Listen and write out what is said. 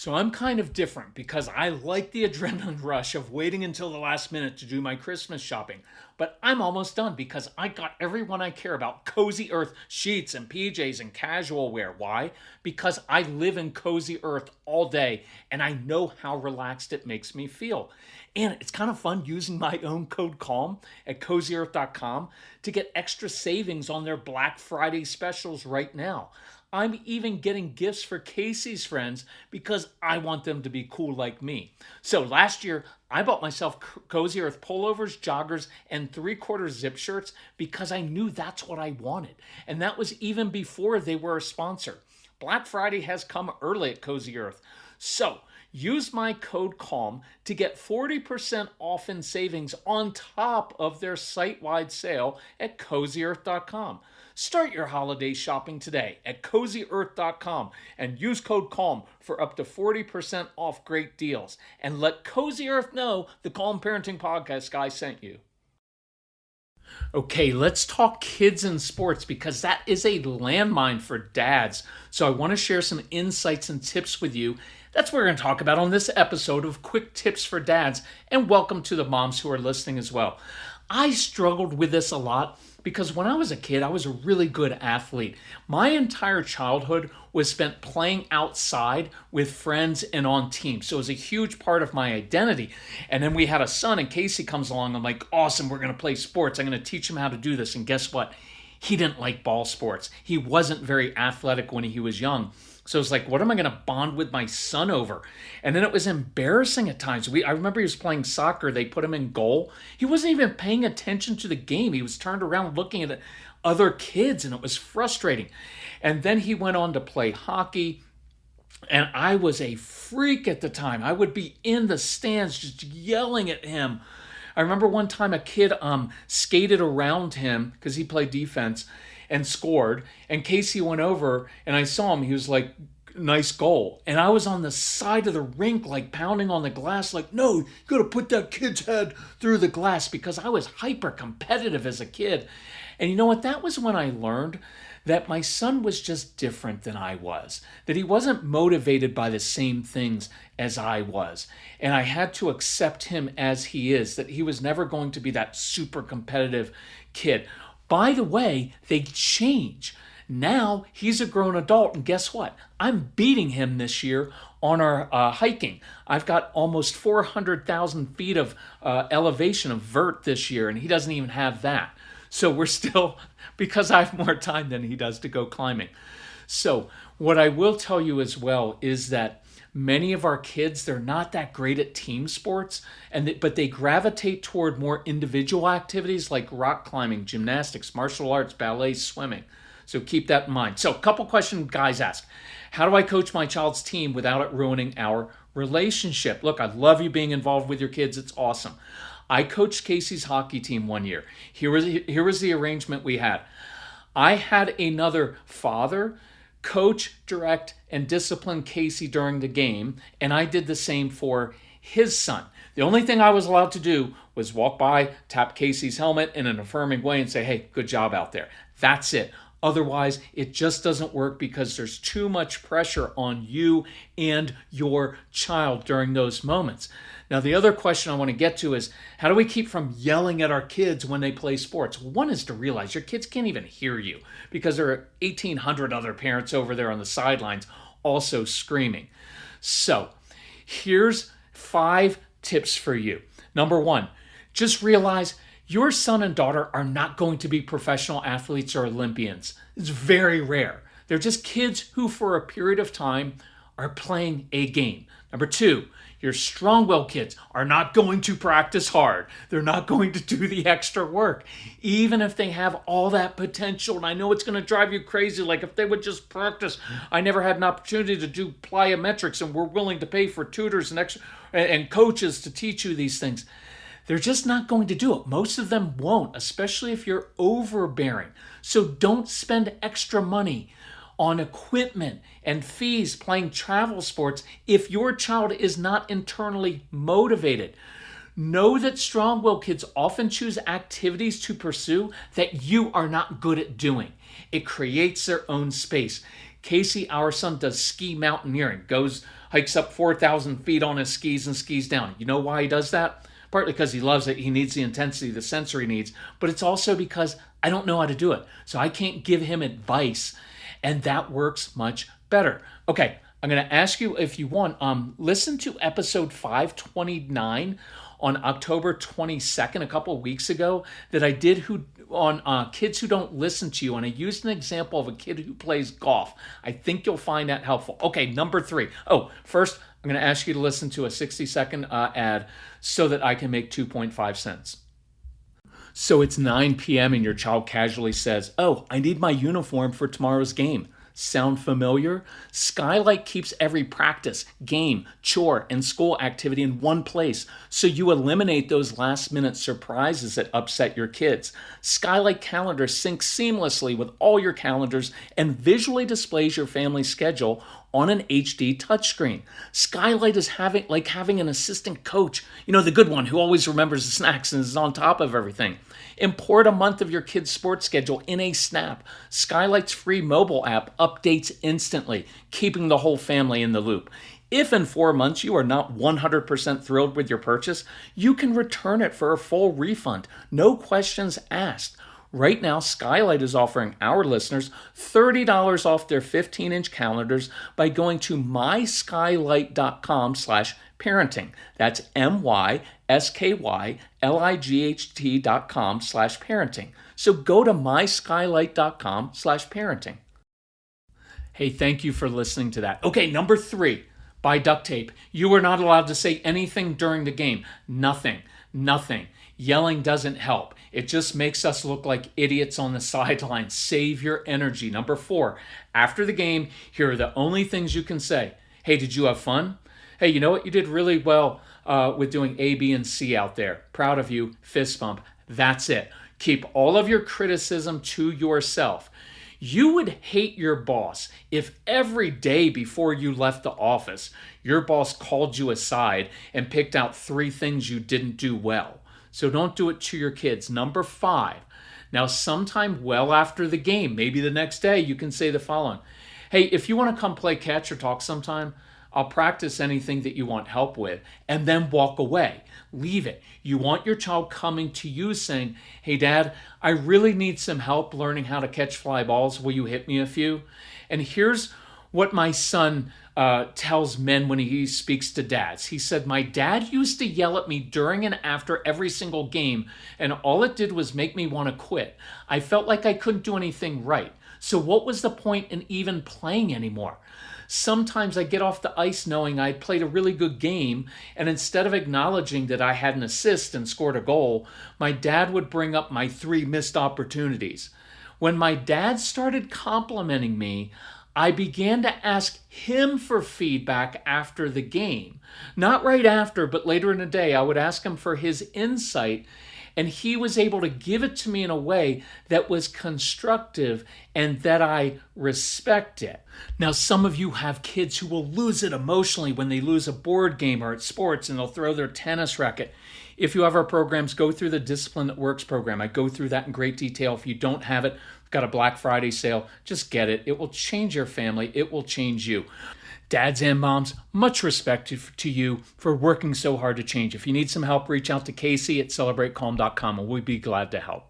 So I'm kind of different because I like the adrenaline rush of waiting until the last minute to do my Christmas shopping. But I'm almost done because I got everyone I care about Cozy Earth sheets and PJs and casual wear. Why? Because I live in Cozy Earth all day and I know how relaxed it makes me feel. And it's kind of fun using my own code CALM at cozyearth.com to get extra savings on their Black Friday specials right now. I'm even getting gifts for Casey's friends because I want them to be cool like me. So last year, I bought myself Cozy Earth pullovers, joggers, and 3/4 zip shirts because I knew that's what I wanted. And that was even before they were a sponsor. Black Friday has come early at Cozy Earth. So use my code CALM to get 40% off in savings on top of their site-wide sale at cozyearth.com. Start your holiday shopping today at cozyearth.com and use code CALM for up to 40% off great deals. And let Cozy Earth know the Calm Parenting Podcast guy sent you. Okay, let's talk kids and sports because that is a landmine for dads. So I want to share some insights and tips with you. That's what we're going to talk about on this episode of Quick Tips for Dads. And welcome to the moms who are listening as well. I struggled with this a lot because when I was a kid, I was a really good athlete. My entire childhood was spent playing outside with friends and on teams. So it was a huge part of my identity. And then we had a son, and Casey comes along. I'm like, awesome, we're going to play sports. I'm going to teach him how to do this. And guess what? He didn't like ball sports. He wasn't very athletic when he was young. So it's like, what am I going to bond with my son over? And then it was embarrassing at times. I remember he was playing soccer. They put him in goal. He wasn't even paying attention to the game. He was turned around looking at other kids, and it was frustrating. And then he went on to play hockey. And I was a freak at the time. I would be in the stands just yelling at him. I remember one time a kid skated around him because he played defense and scored. And Casey went over and I saw him. He was like, nice goal. And I was on the side of the rink, like pounding on the glass, like, no, you got to put that kid's head through the glass because I was hyper competitive as a kid. And you know what? That was when I learned that my son was just different than I was, that he wasn't motivated by the same things as I was. And I had to accept him as he is, that he was never going to be that super competitive kid. By the way, they change. Now he's a grown adult, and guess what? I'm beating him this year on our hiking. I've got almost 400,000 feet of elevation of vert this year, and he doesn't even have that. So we're still, because I have more time than he does to go climbing. So what I will tell you as well is that many of our kids, they're not that great at team sports, but they gravitate toward more individual activities like rock climbing, gymnastics, martial arts, ballet, swimming. So keep that in mind. So a couple questions guys ask. How do I coach my child's team without it ruining our relationship? Look, I love you being involved with your kids. It's awesome. I coached Casey's hockey team one year. Here was the arrangement we had. I had another father coach, direct, and discipline Casey during the game, and I did the same for his son. The only thing I was allowed to do was walk by, tap Casey's helmet in an affirming way and say, hey, good job out there. That's it. Otherwise, it just doesn't work because there's too much pressure on you and your child during those moments. Now, the other question I want to get to is, how do we keep from yelling at our kids when they play sports? One is to realize your kids can't even hear you because there are 1,800 other parents over there on the sidelines also screaming. So here's 5 tips for you. Number 1, just realize your son and daughter are not going to be professional athletes or Olympians. It's very rare. They're just kids who, for a period of time, are playing a game. Number 2, your strong-willed kids are not going to practice hard. They're not going to do the extra work, even if they have all that potential. And I know it's going to drive you crazy. Like if they would just practice. I never had an opportunity to do plyometrics, and we're willing to pay for tutors and coaches to teach you these things. They're just not going to do it. Most of them won't, especially if you're overbearing. So don't spend extra money on equipment and fees playing travel sports if your child is not internally motivated. Know that strong-willed kids often choose activities to pursue that you are not good at doing. It creates their own space. Casey, our son, does ski mountaineering, hikes up 4,000 feet on his skis and skis down. You know why he does that? Partly because he loves it. He needs the intensity, the sensory needs, but it's also because I don't know how to do it. So I can't give him advice, and that works much better. Okay, I'm going to ask you, if you want, listen to episode 529 on October 22nd, a couple of weeks ago, that I did on kids who don't listen to you, and I used an example of a kid who plays golf. I think you'll find that helpful. Okay, number 3. Oh, first, I'm going to ask you to listen to a 60-second ad so that I can make 2.5 cents. So it's 9 p.m. and your child casually says, "Oh, I need my uniform for tomorrow's game." Sound familiar? Skylight keeps every practice, game, chore, and school activity in one place, so you eliminate those last-minute surprises that upset your kids. Skylight Calendar syncs seamlessly with all your calendars and visually displays your family's schedule on an HD touchscreen. Skylight is like having an assistant coach, the good one who always remembers the snacks and is on top of everything. Import a month of your kid's sports schedule in a snap. Skylight's free mobile app updates instantly, keeping the whole family in the loop. If in 4 months you are not 100% thrilled with your purchase, you can return it for a full refund. No questions asked. Right now, Skylight is offering our listeners $30 off their 15-inch calendars by going to myskylight.com/parenting. That's myskylight.com/parenting. So go to myskylight.com/parenting. Hey, thank you for listening to that. Okay, number 3, buy duct tape. You are not allowed to say anything during the game. Nothing. Yelling doesn't help. It just makes us look like idiots on the sidelines. Save your energy. Number 4, after the game, here are the only things you can say. Hey, did you have fun? Hey, you know what? You did really well with doing A, B, and C out there. Proud of you. Fist bump. That's it. Keep all of your criticism to yourself. You would hate your boss if every day before you left the office, your boss called you aside and picked out 3 things you didn't do well. So don't do it to your kids. Number 5, now sometime well after the game, maybe the next day, you can say the following. Hey, if you want to come play catch or talk sometime, I'll practice anything that you want help with, and then walk away. Leave it. You want your child coming to you saying, "Hey, Dad, I really need some help learning how to catch fly balls. Will you hit me a few?" And here's what my son tells men when he speaks to dads. He said, "My dad used to yell at me during and after every single game, and all it did was make me want to quit. I felt like I couldn't do anything right. So what was the point in even playing anymore? Sometimes I get off the ice knowing I played a really good game, and instead of acknowledging that I had an assist and scored a goal, my dad would bring up my 3 missed opportunities. When my dad started complimenting me, I began to ask him for feedback after the game. Not right after, but later in the day, I would ask him for his insight, and he was able to give it to me in a way that was constructive and that I respected." Now, some of you have kids who will lose it emotionally when they lose a board game or at sports, and they'll throw their tennis racket. If you have our programs, go through the Discipline That Works program. I go through that in great detail. If you don't have it, we've got a Black Friday sale. Just get it. It will change your family. It will change you. Dads and moms, much respect to you for working so hard to change. If you need some help, reach out to Casey at celebratecalm.com, and we'd be glad to help.